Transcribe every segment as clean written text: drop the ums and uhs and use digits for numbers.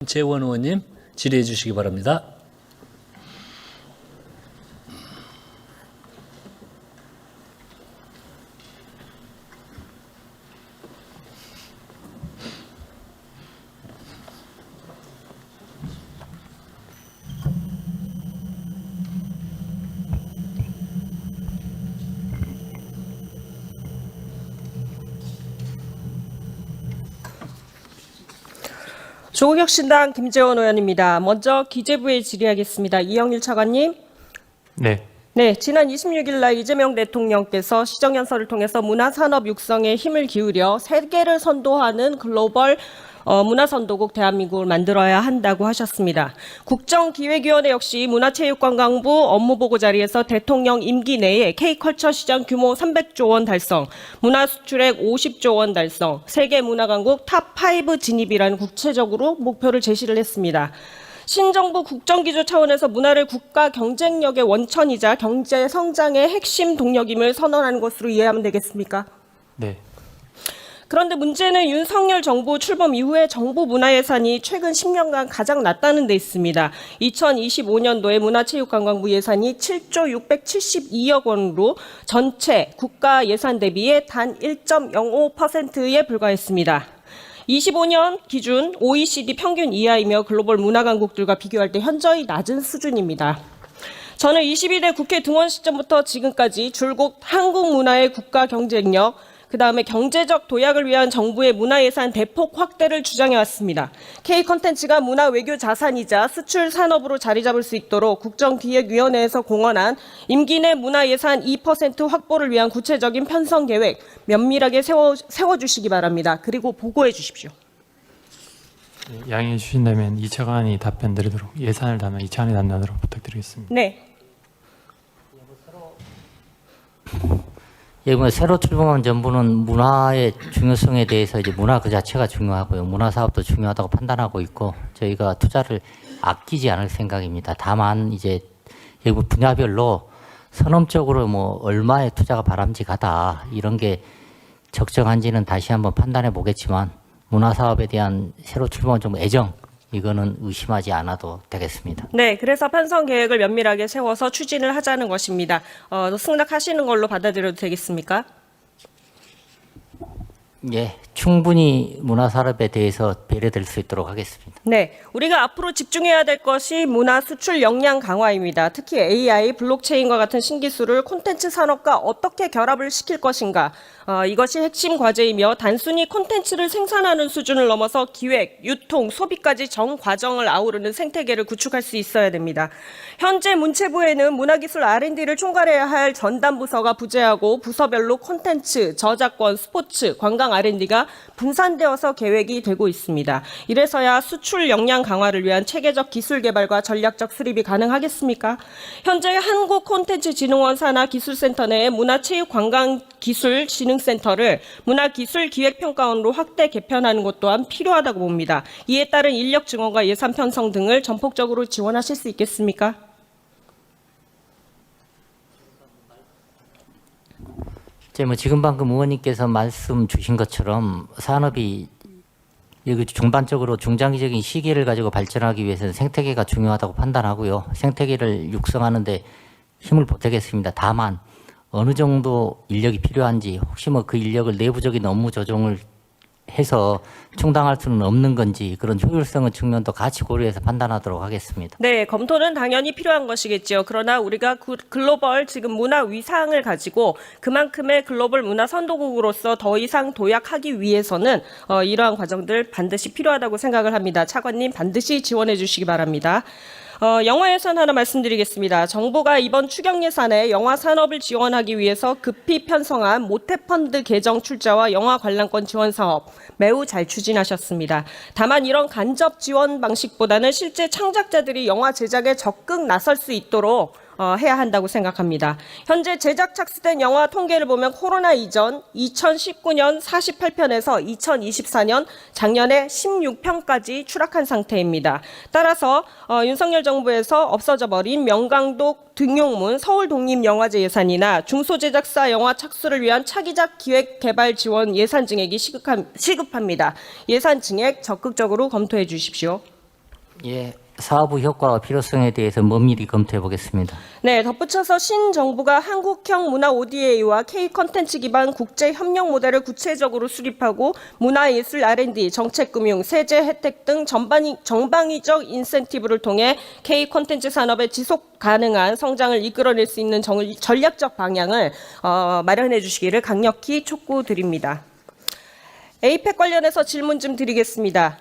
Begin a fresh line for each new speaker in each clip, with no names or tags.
김채원 의원님 질의해 주시기 바랍니다.
조국혁신당 김재원 의원입니다. 먼저 기재부에 질의하겠습니다. 이영일 차관님.
네.
네, 지난 26일 날 이재명 대통령께서 시정연설을 통해서 문화산업 육성에 힘을 기울여 세계를 선도하는 글로벌 문화선도국 대한민국을 만들어야 한다고 하셨습니다. 국정기획위원회 역시 문화체육관광부 업무보고 자리에서 대통령 임기 내에 K컬처 시장 규모 300조 원 달성, 문화수출액 50조 원 달성, 세계문화강국 탑5 진입이라는 구체적으로 목표를 제시를 했습니다. 신정부 국정기조 차원에서 문화를 국가 경쟁력의 원천이자 경제 성장의 핵심 동력임을 선언하는 것으로 이해하면 되겠습니까?
네.
그런데 문제는 윤석열 정부 출범 이후에 정부 문화예산이 최근 10년간 가장 낮다는 데 있습니다. 2025년도에 문화체육관광부 예산이 7조 672억 원으로 전체 국가 예산 대비의 단 1.05%에 불과했습니다. 25년 기준 OECD 평균 이하이며 글로벌 문화강국들과 비교할 때 현저히 낮은 수준입니다. 저는 22대 국회 등원 시점부터 지금까지 줄곧 한국 문화의 국가 경쟁력, 그다음에 경제적 도약을 위한 정부의 문화예산 대폭 확대를 주장해왔습니다. K콘텐츠가 문화 외교 자산이자 수출 산업으로 자리 잡을 수 있도록 국정기획위원회에서 공언한 임기 내 문화예산 2% 확보를 위한 구체적인 편성 계획 면밀하게 세워주시기 바랍니다. 그리고 보고해 주십시오.
양해해 주신다면 이 차관이 답변 드리도록 예산을 담아 이 차관이 답변하도록 부탁드리겠습니다.
네.
이번 새로 출범한 정부는 문화의 중요성에 대해서 이제 문화 그 자체가 중요하고요. 문화 사업도 중요하다고 판단하고 있고 저희가 투자를 아끼지 않을 생각입니다. 다만 이제 분야별로 선언적으로 뭐 얼마의 투자가 바람직하다 이런 게 적정한지는 다시 한번 판단해 보겠지만 문화 사업에 대한 새로 출범한 정부 애정 이거는 의심하지 않아도 되겠습니다.
네, 그래서 편성 계획을 면밀하게 세워서 추진을 하자는 것입니다. 승낙하시는 걸로 받아들여도 되겠습니까?
예, 충분히 문화 산업에 대해서 배려될 수 있도록 하겠습니다.
네, 우리가 앞으로 집중해야 될 것이 문화 수출 역량 강화입니다. 특히 AI, 블록체인과 같은 신기술을 콘텐츠 산업과 어떻게 결합을 시킬 것인가. 이것이 핵심 과제이며 단순히 콘텐츠를 생산하는 수준을 넘어서 기획, 유통, 소비까지 전 과정을 아우르는 생태계를 구축할 수 있어야 됩니다. 현재 문체부에는 문화기술 R&D를 총괄해야 할 전담부서가 부재하고 부서별로 콘텐츠, 저작권, 스포츠, 관광 R&D가 분산되어서 계획이 되고 있습니다. 이래서야 수출 역량 강화를 위한 체계적 기술 개발과 전략적 수립이 가능하겠습니까? 현재 한국콘텐츠진흥원 산하 기술센터 내에 문화체육관광기술진흥센터를 문화기술기획평가원으로 확대 개편하는 것 또한 필요하다고 봅니다. 이에 따른 인력 증원과 예산 편성 등을 전폭적으로 지원하실 수 있겠습니까?
지금 방금 의원님께서 말씀 주신 것처럼 산업이 여기 중반적으로 중장기적인 시기를 가지고 발전하기 위해서는 생태계가 중요하다고 판단하고요. 생태계를 육성하는데 힘을 보태겠습니다. 다만 어느 정도 인력이 필요한지 혹시 뭐 그 인력을 내부적인 업무 조정을 해서 충당할 수는 없는 건지 그런 효율성의 측면도 같이 고려해서 판단하도록 하겠습니다.
네, 검토는 당연히 필요한 것이겠죠. 그러나 우리가 글로벌 지금 문화 위상을 가지고 그만큼의 글로벌 문화 선도국으로서 더 이상 도약하기 위해서는 이러한 과정들 반드시 필요하다고 생각을 합니다. 차관님 반드시 지원해 주시기 바랍니다. 영화 예산 하나 말씀드리겠습니다. 정부가 이번 추경 예산에 영화 산업을 지원하기 위해서 급히 편성한 모태펀드 계정 출자와 영화 관람권 지원 사업 매우 잘 추진하셨습니다. 다만 이런 간접 지원 방식보다는 실제 창작자들이 영화 제작에 적극 나설 수 있도록 해야 한다고 생각합니다. 현재 제작 착수된 영화 통계를 보면 코로나 이전 2019년 48편에서 2024년 작년에 16편까지 추락한 상태입니다. 따라서 윤석열 정부에서 없어져 버린 명강독 등용문 서울독립영화제 예산이나 중소제작사 영화 착수를 위한 차기작 기획개발 지원 예산 증액이 시급합니다. 예산 증액 적극적으로 검토해 주십시오.
예, 사업의 효과와 필요성에 대해서 면밀히 검토해 보겠습니다.
네, 덧붙여서 신정부가 한국형 문화 ODA와 K 컨텐츠 기반 국제 협력 모델을 구체적으로 수립하고 문화예술 R&D, 정책금융, 세제 혜택 등 전방위적 인센티브를 통해 K 컨텐츠 산업의 지속 가능한 성장을 이끌어낼 수 있는 전략적 방향을 마련해 주시기를 강력히 촉구드립니다. 에이펙 관련해서 질문 좀 드리겠습니다.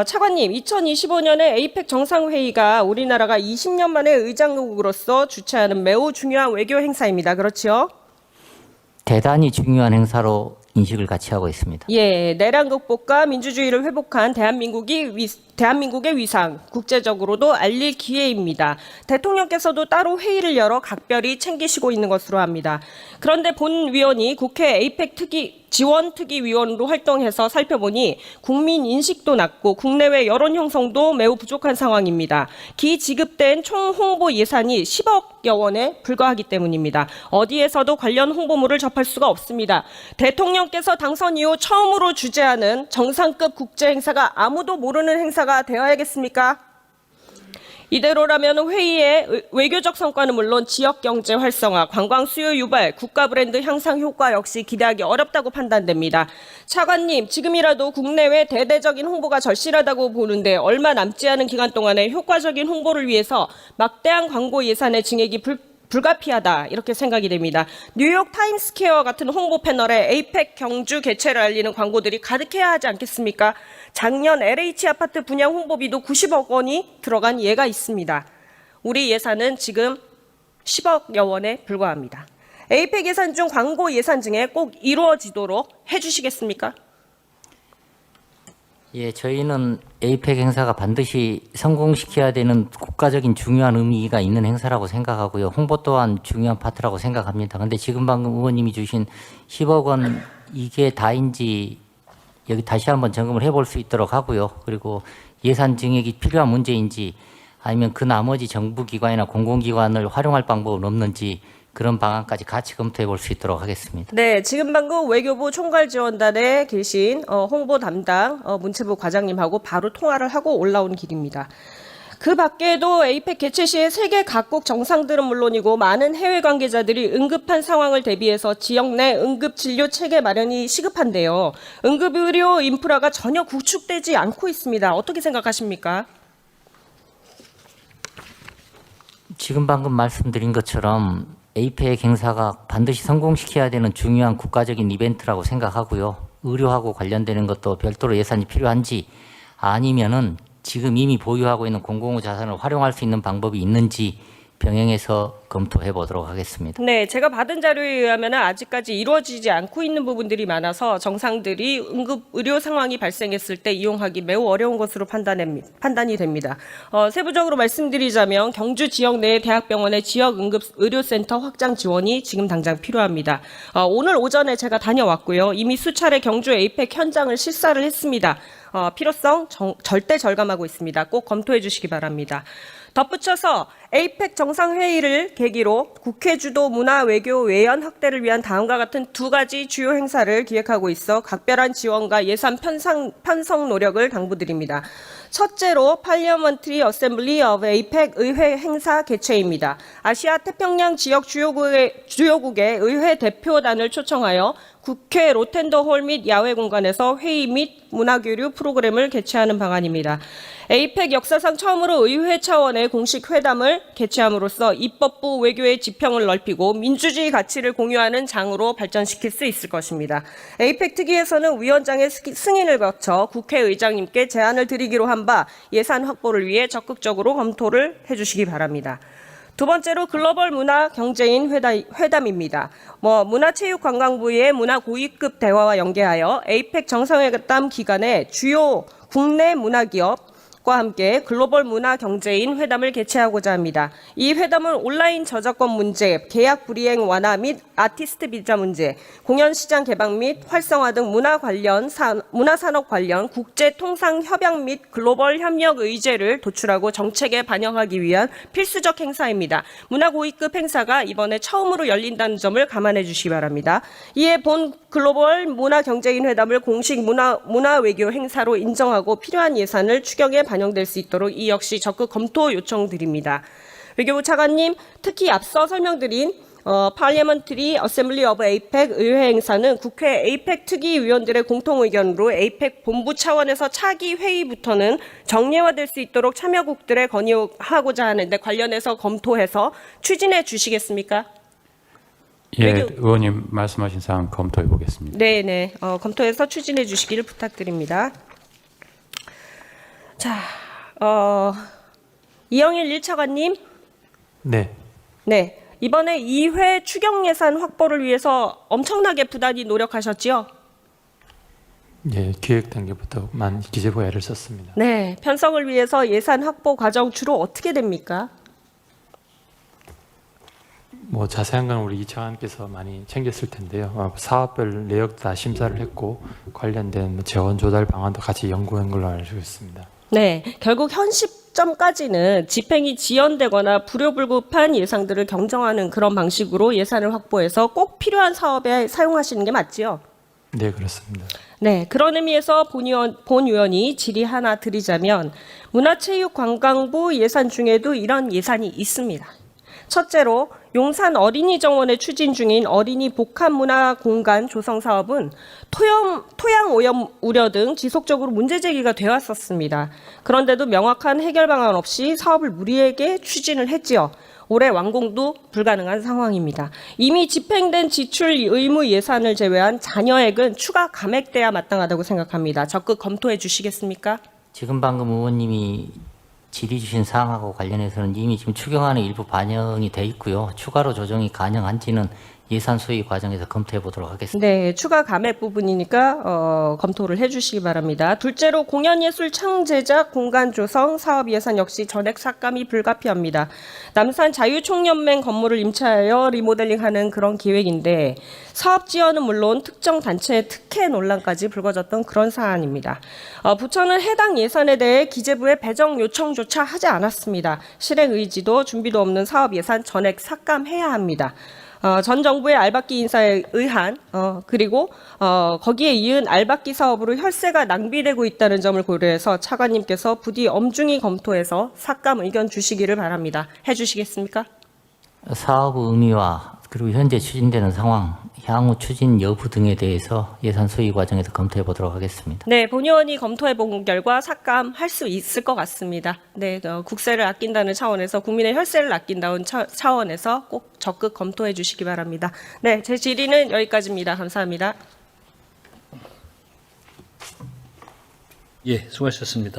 차관님, 2025년에 에이펙 정상회의가 우리나라가 20년 만에 의장국으로서 주최하는 매우 중요한 외교 행사입니다. 그렇죠?
대단히 중요한 행사로 인식을 같이 하고 있습니다.
예, 내란 극복과 민주주의를 회복한 대한민국의 위상, 국제적으로도 알릴 기회입니다. 대통령께서도 따로 회의를 열어 각별히 챙기시고 있는 것으로 압니다. 그런데 본 위원이 국회 에이펙 지원특위위원으로 활동해서 살펴보니 국민 인식도 낮고 국내외 여론 형성도 매우 부족한 상황입니다. 기지급된 총 홍보 예산이 10억여 원에 불과하기 때문입니다. 어디에서도 관련 홍보물을 접할 수가 없습니다. 대통령께서 당선 이후 처음으로 주재하는 정상급 국제 행사가 아무도 모르는 행사가 되어야겠습니까? 이대로라면 회의의 외교적 성과는 물론 지역 경제 활성화, 관광 수요 유발, 국가 브랜드 향상 효과 역시 기대하기 어렵다고 판단됩니다. 차관님, 지금이라도 국내외 대대적인 홍보가 절실하다고 보는데 얼마 남지 않은 기간 동안에 효과적인 홍보를 위해서 막대한 광고 예산의 증액이 불가피하다 이렇게 생각이 됩니다. 뉴욕 타임스퀘어 같은 홍보 패널에 에이펙 경주 개최를 알리는 광고들이 가득해야 하지 않겠습니까? 작년 LH 아파트 분양 홍보비도 90억 원이 들어간 예가 있습니다. 우리 예산은 지금 10억여 원에 불과합니다. 에이펙 예산 중 광고 예산 증액 꼭 이루어지도록 해주시겠습니까?
예, 저희는 에이펙 행사가 반드시 성공시켜야 되는 국가적인 중요한 의미가 있는 행사라고 생각하고요. 홍보 또한 중요한 파트라고 생각합니다. 그런데 지금 방금 의원님이 주신 10억 원 이게 다인지 여기 다시 한번 점검을 해볼 수 있도록 하고요. 그리고 예산 증액이 필요한 문제인지 아니면 그 나머지 정부기관이나 공공기관을 활용할 방법은 없는지 그런 방안까지 같이 검토해 볼 수 있도록 하겠습니다.
네, 지금 방금 외교부 총괄지원단에 계신 홍보 담당 문체부 과장님하고 바로 통화를 하고 올라온 길입니다. 그 밖에도 에이펙 개최 시에 세계 각국 정상들은 물론이고 많은 해외 관계자들이 응급한 상황을 대비해서 지역 내 응급 진료 체계 마련이 시급한데요. 응급 의료 인프라가 전혀 구축되지 않고 있습니다. 어떻게 생각하십니까?
지금 방금 말씀드린 것처럼 에이펙 행사가 반드시 성공시켜야 되는 중요한 국가적인 이벤트라고 생각하고요. 의료하고 관련되는 것도 별도로 예산이 필요한지 아니면은 지금 이미 보유하고 있는 공공의 자산을 활용할 수 있는 방법이 있는지 병행해서 검토해 보도록 하겠습니다.
네, 제가 받은 자료에 의하면 아직까지 이루어지지 않고 있는 부분들이 많아서 정상들이 응급 의료 상황이 발생했을 때 이용하기 매우 어려운 것으로 판단이 됩니다. 세부적으로 말씀드리자면 경주 지역 내 대학병원의 지역 응급 의료센터 확장 지원이 지금 당장 필요합니다. 오늘 오전에 제가 다녀왔고요. 이미 수차례 경주 에이펙 현장을 실사를 했습니다. 필요성 절대 절감하고 있습니다. 꼭 검토해 주시기 바랍니다. 덧붙여서 에이펙 정상회의를 계기로 국회 주도 문화 외교 외연 확대를 위한 다음과 같은 두 가지 주요 행사를 기획하고 있어 각별한 지원과 예산 편성 노력을 당부드립니다. 첫째로 Parliamentary Assembly of APEC 의회 행사 개최입니다. 아시아 태평양 지역 주요국의 의회 대표단을 초청하여 국회 로텐더홀 및 야외 공간에서 회의 및 문화교류 프로그램을 개최하는 방안입니다. 에이펙 역사상 처음으로 의회 차원의 공식 회담을 개최함으로써 입법부 외교의 지평을 넓히고 민주주의 가치를 공유하는 장으로 발전시킬 수 있을 것입니다. 에이펙 특위에서는 위원장의 승인을 거쳐 국회의장님께 제안을 드리기로 한 바 예산 확보를 위해 적극적으로 검토를 해주시기 바랍니다. 두 번째로 글로벌 문화 경제인 회담입니다. 문화체육관광부의 문화 고위급 대화와 연계하여 에이펙 정상회담 기간에 주요 국내 문화기업 과 함께 글로벌 문화 경제인 회담을 개최하고자 합니다. 이 회담은 온라인 저작권 문제, 계약 불이행 완화 및 아티스트 비자 문제, 공연 시장 개방 및 활성화 등 문화산업 관련 국제 통상 협약 및 글로벌 협력 의제를 도출하고 정책에 반영하기 위한 필수적 행사입니다. 문화 고위급 행사가 이번에 처음으로 열린다는 점을 감안해 주시기 바랍니다. 이에 본 글로벌 문화 경제인 회담을 공식 문화 외교 행사로 인정하고 필요한 예산을 추경에 반영될 수 있도록 이 역시 적극 검토 요청드립니다. 외교부 차관님, 특히 앞서 설명드린 Parliamentary Assembly of APEC 의회 행사는 국회 APEC 특위위원들의 공통 의견으로 APEC 본부 차원에서 차기 회의부터는 정례화될 수 있도록 참여국들에 건의하고자 하는데 관련해서 검토해서 추진해 주시겠습니까?
예, 의원님 말씀하신 사항 검토해 보겠습니다.
네네, 검토해서 추진해 주시기를 부탁드립니다. 자, 이영일 1차관님.
네.
네. 이번에 2회 추경 예산 확보를 위해서 엄청나게 부단히 노력하셨지요?
예, 기획 단계부터만 기재부에 애를 썼습니다.
네. 편성을 위해서 예산 확보 과정 주로 어떻게 됩니까?
뭐 자세한 건 우리 이 차관께서 많이 챙겼을 텐데요. 사업별 내역 다 심사를 했고 관련된 재원 조달 방안도 같이 연구한 걸로 알고 있습니다.
네. 결국 현 시점까지는 집행이 지연되거나 불효불급한 예상들을 경정하는 그런 방식으로 예산을 확보해서 꼭 필요한 사업에 사용하시는 게 맞지요?
네, 그렇습니다.
네, 그런 의미에서 본 의원이 질의 하나 드리자면 문화체육관광부 예산 중에도 이런 예산이 있습니다. 첫째로 용산 어린이 정원에 추진 중인 어린이 복합문화공간 조성 사업은 토양 오염 우려 등 지속적으로 문제 제기가 되어 왔었습니다. 그런데도 명확한 해결 방안 없이 사업을 무리하게 추진을 했지요. 올해 완공도 불가능한 상황입니다. 이미 집행된 지출 의무 예산을 제외한 잔여액은 추가 감액돼야 마땅하다고 생각합니다. 적극 검토해 주시겠습니까?
지금 방금 의원님이 질의 주신 사항하고 관련해서는 이미 지금 추경안에 일부 반영이 돼 있고요. 추가로 조정이 가능한지는 예산 소위 과정에서 검토해 보도록 하겠습니다.
네, 추가 감액 부분이니까 검토를 해주시기 바랍니다. 둘째로 공연예술 창제작 공간 조성 사업 예산 역시 전액 삭감이 불가피합니다. 남산 자유총연맹 건물을 임차하여 리모델링하는 그런 계획인데 사업 지원은 물론 특정 단체의 특혜 논란까지 불거졌던 그런 사안입니다. 부처는 해당 예산에 대해 기재부에 배정 요청조차 하지 않았습니다. 실행 의지도 준비도 없는 사업 예산 전액 삭감해야 합니다. 전 정부의 알박기 인사에 의한 그리고 거기에 이은 알박기 사업으로 혈세가 낭비되고 있다는 점을 고려해서 차관님께서 부디 엄중히 검토해서 삭감 의견 주시기를 바랍니다. 해주시겠습니까?
사업 의미와 그리고 현재 추진되는 상황, 향후 추진 여부 등에 대해서 예산 소위 과정에서 검토해 보도록 하겠습니다.
네, 본 의원이 검토해 본 결과 삭감할 수 있을 것 같습니다. 네, 국세를 아낀다는 차원에서 국민의 혈세를 아낀다는 차원에서 꼭 적극 검토해 주시기 바랍니다. 네, 제 질의는 여기까지입니다. 감사합니다.
예, 수고하셨습니다.